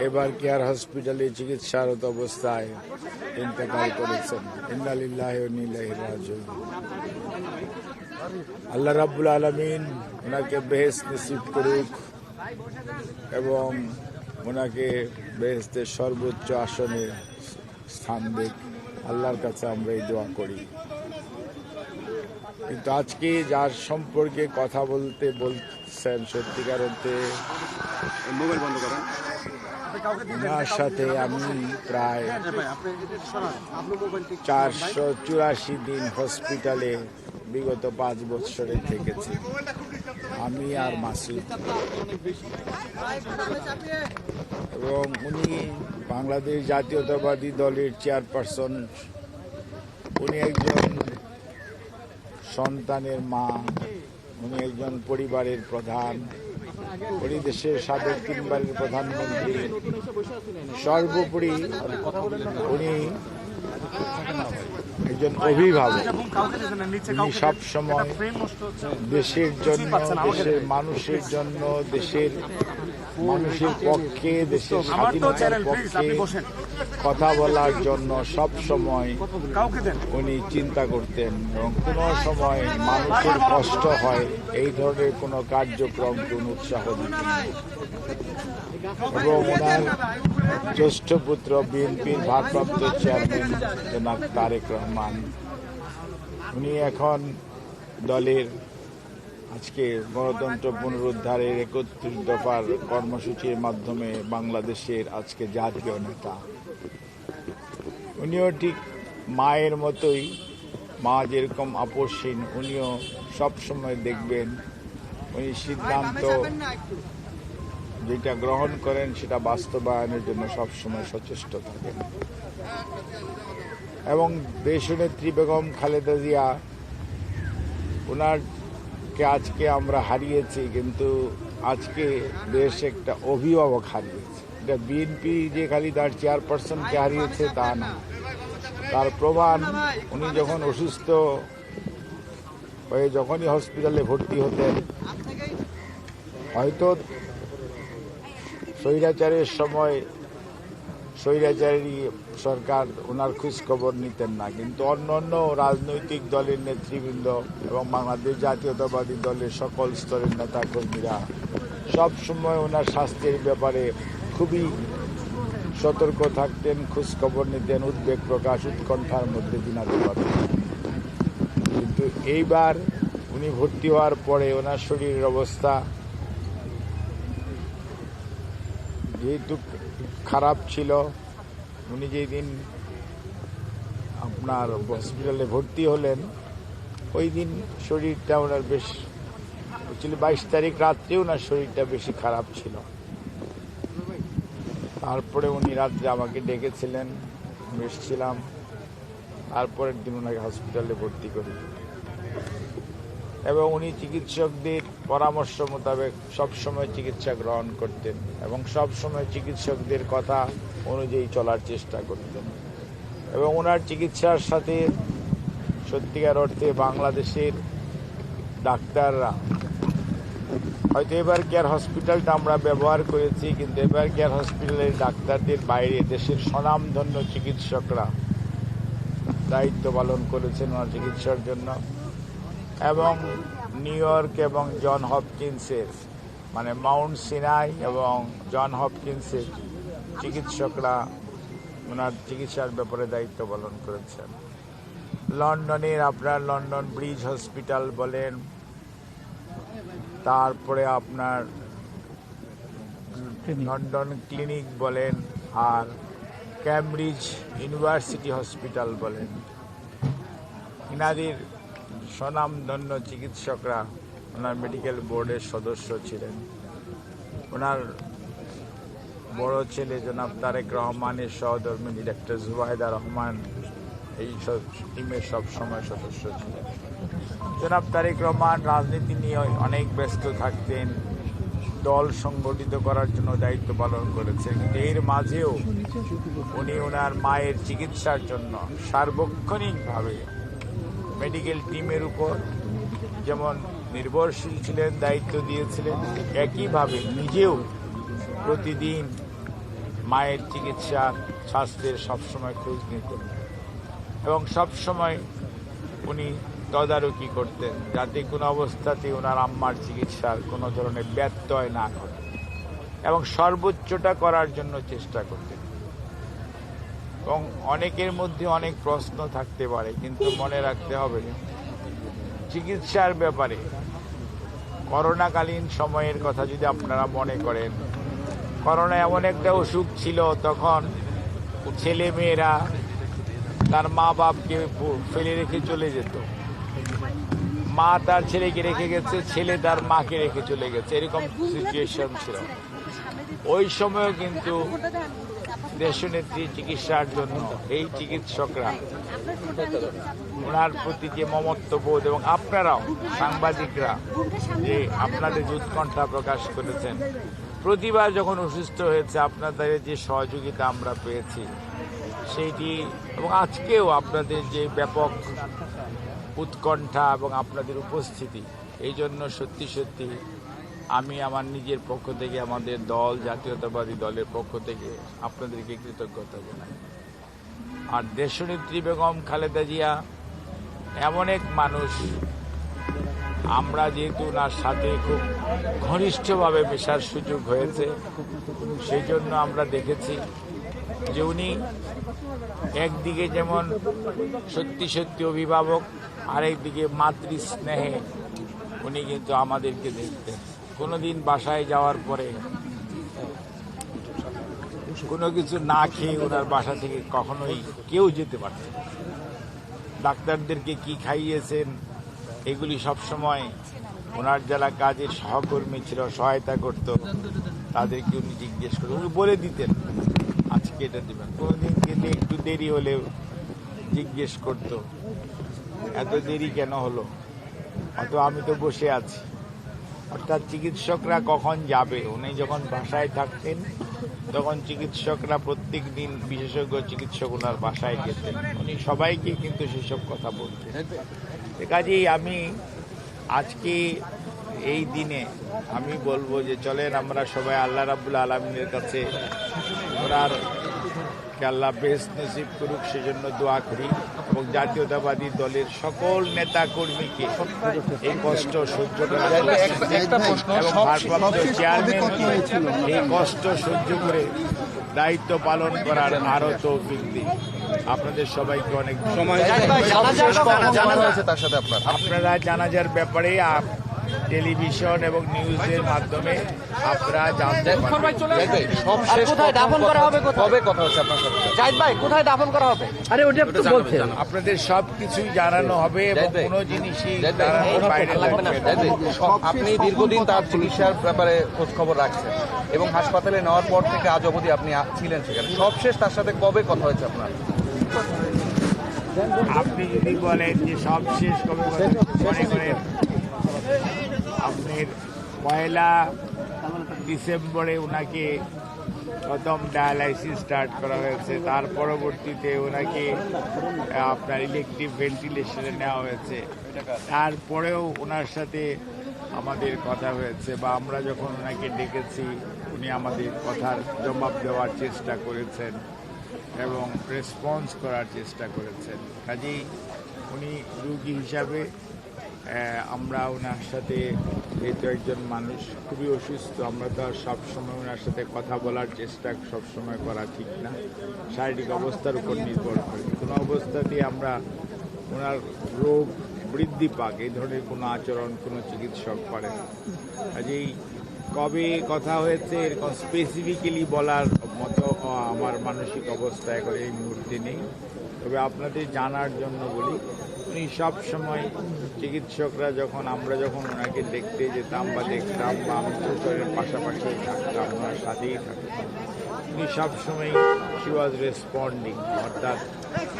এবার কেয়ার হসপিটালে চিকিৎসারত অবস্থায় ইন্তেকাল করেছেন। ইন্না লিল্লাহি ওয়া ইন্না ইলাইহি রাজিউন। আল্লাহ রাব্বুল আলামিন ওনাকে বেহেশত নসিব করুক এবং ওনাকে বেহেশতের সর্বোচ্চ আসনে স্থান দেখ। আল্লাহর কাছে আমরা এই দোয়া করি। কিন্তু আজকে যার সম্পর্কে কথা বলছেন সত্যিকার অর্থে মোবাইল বন্ধ করেন। ওনার সাথে আমি প্রায় 484 দিন হসপিটালে বিগত 5 বছরে থেকেছি, আমি আর মাসুদ। এবং উনি বাংলাদেশ জাতীয়তাবাদী দলের চেয়ারপারসন। উনি একজন সন্তানের মা, উনি একজন পরিবারের প্রধান, উনি দেশের সাবেক 3 বারের প্রধানমন্ত্রী। সর্বোপরি উনি একজন অভিভাবক। উনি সবসময় দেশের জন্য, দেশের মানুষের জন্য, দেশের মানুষের পক্ষে, দেশের স্বাধীনতার পক্ষে কথা বলার জন্য সব সময় উনি চিন্তা করতেন এবং কোনো সময় মানুষের কষ্ট হয় এই ধরনের কোনো কার্যক্রমকে উনি উৎসাহ দিতেন। এবং ওনার জ্যেষ্ঠ পুত্র বিএনপির ভারপ্রাপ্ত চেয়ারম্যান জনাব তারেক রহমান, উনি এখন দলের আজকে গণতন্ত্র পুনরুদ্ধারের 31 দফার কর্মসূচির মাধ্যমে বাংলাদেশের আজকে জাতীয় নেতা। উনিও ঠিক মায়ের মতোই, মা যেরকম আপসহীন, উনিও সবসময় দেখবেন উনি সিদ্ধান্ত যেটা গ্রহণ করেন সেটা বাস্তবায়নের জন্য সবসময় সচেষ্ট থাকেন। এবং দেশনেত্রী বেগম খালেদা জিয়া, ওনারকে আজকে আমরা হারিয়েছি, কিন্তু আজকে দেশ একটা অভিভাবক হারিয়েছে। এটা বিএনপি যে খালি তার চেয়ারপারসনকে হারিয়েছে তা না, তার প্রমাণ উনি যখন অসুস্থ হয়ে যখনই হসপিটালে ভর্তি হতেন, হয়তো স্বৈরাচারের সময় স্বৈরাচারী সরকার ওনার খোঁজ খবর নিতেন না, কিন্তু অন্য অন্য রাজনৈতিক দলের নেতৃবৃন্দ এবং বাংলাদেশ জাতীয়তাবাদী দলের সকল স্তরের নেতাকর্মীরা সব সময় ওনার স্বাস্থ্যের ব্যাপারে খুবই সতর্ক থাকতেন, খোঁজ খবর নিতেন, উদ্বেগ প্রকাশ, উৎকণ্ঠার মধ্যে দিনাতে পারতেন। কিন্তু এইবার উনি ভর্তি হওয়ার পরে ওনার শরীরের অবস্থা যেহেতু খারাপ ছিল, উনি যেদিন আপনার হসপিটালে ভর্তি হলেন ওই দিন শরীরটা ওনার বেশ 22 তারিখ রাত্রে ওনার শরীরটা বেশি খারাপ ছিল। তারপরে উনি রাত্রে আমাকে ডেকেছিলেন, আমি এসেছিলাম, তারপরের দিন ওনাকে হসপিটালে ভর্তি করি। এবং উনি চিকিৎসকদের পরামর্শ মোতাবেক সবসময় চিকিৎসা গ্রহণ করতেন এবং সবসময় চিকিৎসকদের কথা অনুযায়ী চলার চেষ্টা করতেন। এবং ওনার চিকিৎসার সাথে সত্যিকার অর্থে বাংলাদেশের ডাক্তাররা, হয়তো এবার কেয়ার হসপিটালটা আমরা ব্যবহার করেছি, কিন্তু এবার কেয়ার হসপিটালের ডাক্তারদের বাইরে দেশের স্বনামধন্য চিকিৎসকরা দায়িত্ব পালন করেছেন ওনার চিকিৎসার জন্য। এবং নিউ ইয়র্ক এবং জন হপকিন্সের, মানে মাউন্ট সিনাই এবং জন হপকিন্সের চিকিৎসকরা ওনার চিকিৎসার ব্যাপারে দায়িত্ব পালন করেছেন। লন্ডনের আপনার লন্ডন ব্রিজ হসপিটাল বলেন, তারপরে আপনার লন্ডন ক্লিনিক বলেন, আর ক্যামব্রিজ ইউনিভার্সিটি হসপিটাল বলেন, ইনাদের স্বনামধন্য চিকিৎসকরা ওনার মেডিকেল বোর্ডের সদস্য ছিলেন। ওনার বড় ছেলে জনাব তারেক রহমানের সহধর্মিণী ডাক্তার জুবাইদা রহমান এই টিমের সব সময় সদস্য ছিলেন। জনাব তারেক রহমান রাজনীতি নিয়ে অনেক ব্যস্ত থাকতেন, দল সংগঠিত করার জন্য দায়িত্ব পালন করেছেন, কিন্তু এর মাঝেও উনি ওনার মায়ের চিকিৎসার জন্য সার্বক্ষণিকভাবে মেডিকেল টিমের উপর যেমন নির্ভরশীল ছিলেন, দায়িত্ব দিয়েছিলেন, একইভাবে নিজেও প্রতিদিন মায়ের চিকিৎসা স্বাস্থ্যের সবসময় খোঁজ নিতেন এবং সবসময় উনি তদারকি করতেন যাতে কোনো অবস্থাতেই ওনার আম্মার চিকিৎসার কোনো ধরনের ব্যত্যয় না ঘটে এবং সর্বোচ্চটা করার জন্য চেষ্টা করতেন। এবং অনেকের মধ্যে অনেক প্রশ্ন থাকতে পারে, কিন্তু মনে রাখতে হবে চিকিৎসার ব্যাপারে করোনাকালীন সময়ের কথা যদি আপনারা মনে করেন, করোনা এমন একটা অসুখ ছিল, তখন ছেলে মেয়েরা তার মা বাপকে ফেলে রেখে চলে যেত, মা তার ছেলেকে রেখে গেছে, ছেলে তার মাকে রেখে চলে গেছে, এরকম সিচুয়েশন ছিল। ওই সময়ও কিন্তু দেশনেত্রী চিকিৎসার জন্য এই চিকিৎসকরা ওনার প্রতি যে মমত্ববোধ এবং আপনারাও সাংবাদিকরা যে আপনাদের যে উৎকণ্ঠা প্রকাশ করেছেন, প্রতিবার যখন অসুস্থ হয়েছে আপনাদের যে সহযোগিতা আমরা পেয়েছি সেইটি, এবং আজকেও আপনাদের যে ব্যাপক উৎকণ্ঠা এবং আপনাদের উপস্থিতি, এই জন্য সত্যি সত্যি আমি আমার নিজের পক্ষ থেকে, আমাদের দল জাতীয়তাবাদী দলের পক্ষ থেকে আপনাদেরকে কৃতজ্ঞতা জানাই। আর দেশনেত্রী বেগম খালেদা জিয়া এমন এক মানুষ, আমরা যেহেতু ওনার সাথে খুব ঘনিষ্ঠভাবে মেশার সুযোগ হয়েছে, সেই জন্য আমরা দেখেছি যে উনি একদিকে যেমন সত্যি সত্যি অভিভাবক, আরেকদিকে মাতৃস্নেহে উনি কিন্তু আমাদেরকে দেখতেন। কোনোদিন বাসায় যাওয়ার পরে কোনো কিছু না খেয়ে ওনার বাসা থেকে কখনোই কেউ যেতে পারত না। ডাক্তারদেরকে কি খাইয়েছেন এগুলি সবসময় ওনার যারা কাজের সহকর্মী ছিল, সহায়তা করত, তাদেরকে উনি জিজ্ঞেস করে উনি বলে দিতেন আজকে এটা দেবেন। কোনোদিন গেলে একটু দেরি হলেও জিজ্ঞেস করত এত দেরি কেন হলো, অত আমি তো বসে আছি। অর্থাৎ চিকিৎসকরা কখন যাবে, উনি যখন বাসায় থাকতেন তখন চিকিৎসকরা প্রত্যেক দিন বিশেষজ্ঞ চিকিৎসক ওনার বাসায় যেতেন, উনি সবাইকে কিন্তু সেসব কথা বলতেন। কাজেই আমি আজকে এই দিনে আমি বলবো যে চলেন আমরা সবাই আল্লাহ রাব্বুল আলামিনের কাছে ওনার আল্লাহ বেহেশত নসিব করুক সেজন্য দোয়া করি, এবং জাতীয়তাবাদী দলের সকল নেতা কর্মীকে এই কষ্ট সহ্য করার এবং ভারপ্রাপ্ত চেয়ারম্যানকে এই কষ্ট সহ্য করে দায়িত্ব পালন করার আরো তৌফিক দিই। আপনাদের সবাইকে অনেক সময় আপনারা জানাজার ব্যাপারে টেলিভিশন এবং নিউজের মাধ্যমে আপনারা জানতে পারবেন। আপনাদের সবকিছুই জানানো হবে এবং কোনো জিনিসই জানানোর বাইরে আপনি দীর্ঘদিন তার চিকিৎসার ব্যাপারে খোঁজ খবর রাখছেন এবং হাসপাতালে নেওয়ার পর থেকে আজ অবধি আপনি ছিলেন সেখানে, সবশেষ তার সাথে কবে কথা হয়েছে আপনার? আপনি যদি বলেন যে সবশেষ কবে মনে করেন আপনার 1 ডিসেম্বরে ওনাকে প্রথম ডায়ালাইসিস স্টার্ট করা হয়েছে, তার পরবর্তীতে ওনাকে আপনার ইলেকট্রিক ভেন্টিলেশনে নেওয়া হয়েছে, তারপরেও ওনার সাথে আমাদের কথা হয়েছে বা আমরা যখন ওনাকে ডেকেছি উনি আমাদের কথার জবাব দেওয়ার চেষ্টা করেছেন এবং রেসপন্স করার চেষ্টা করেছেন। কাজেই উনি রুগী হিসাবে আমরা ওনার সাথে, যেহেতু একজন মানুষ খুবই অসুস্থ, আমরা তো আর সবসময় ওনার সাথে কথা বলার চেষ্টা সবসময় করা ঠিক না, শারীরিক অবস্থার উপর নির্ভর করে। কোনো অবস্থাতেই আমরা ওনার রোগ বৃদ্ধি পাক এই ধরনের কোনো আচরণ কোনো চিকিৎসক করে না। কাজেই কবে কথা হয়েছে এরকম স্পেসিফিক্যালি বলার মতো আমার মানসিক অবস্থা এখন এই মুহূর্তে নেই। তবে আপনাদের জানার জন্য বলি, উনি সব সময় চিকিৎসকরা আমরা যখন ওনাকে দেখতে যেতাম বা দেখতাম বা আমি প্রচারের পাশাপাশি থাকতাম, ওনার সাথেই থাকতাম, উনি সবসময় শি ওয়াজ রেসপন্ডিং। অর্থাৎ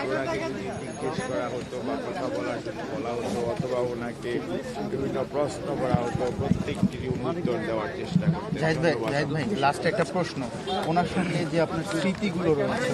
ওনাকে যদি জিজ্ঞেস করা হতো বা কথা বলার জন্য বলা হতো অথবা ওনাকে বিভিন্ন প্রশ্ন করা হতো, প্রত্যেকটিরই উত্তর দেওয়ার চেষ্টা করতেন। জাহিদ ভাই লাস্টে একটা প্রশ্ন, ওনার সঙ্গে যে আপনার স্মৃতিগুলো রয়েছে